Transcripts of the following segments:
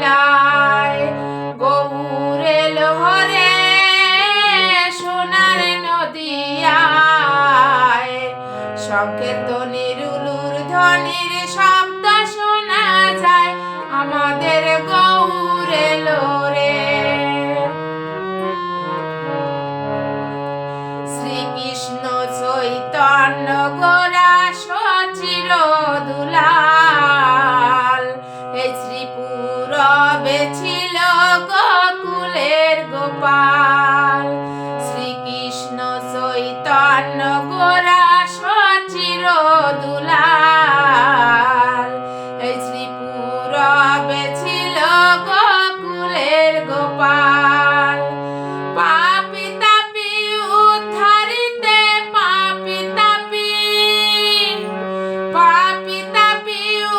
লীলায় গৌর এলো হরে সোনার নদিয়ায়। শঙ্খের ধ্বনির উলুর ধ্বনির শব্দ শোনা যায় আমাদের গৌর এলো রে। শ্রীকৃষ্ণ চৈতন্য গোরা সচির দুলাল এই শ্রীপুরবে ছিল গোকুলের গোপাল। শ্রীকৃষ্ণ চৈতন্য গোরা সচির দুলাল এই শ্রীপুরবে ছিল গোকুলের গোপাল। পাপি তাপি উদ্ধারিতে পাপি তাপি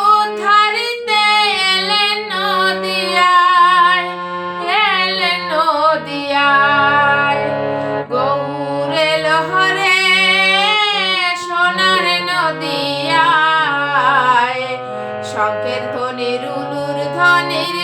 উদ্ধারিতে এলেন নদিয়ায় গৌর এলো হরে সোনার নদিয়ায়। শঙ্খের ধ্বনির উলুর ধ্বনির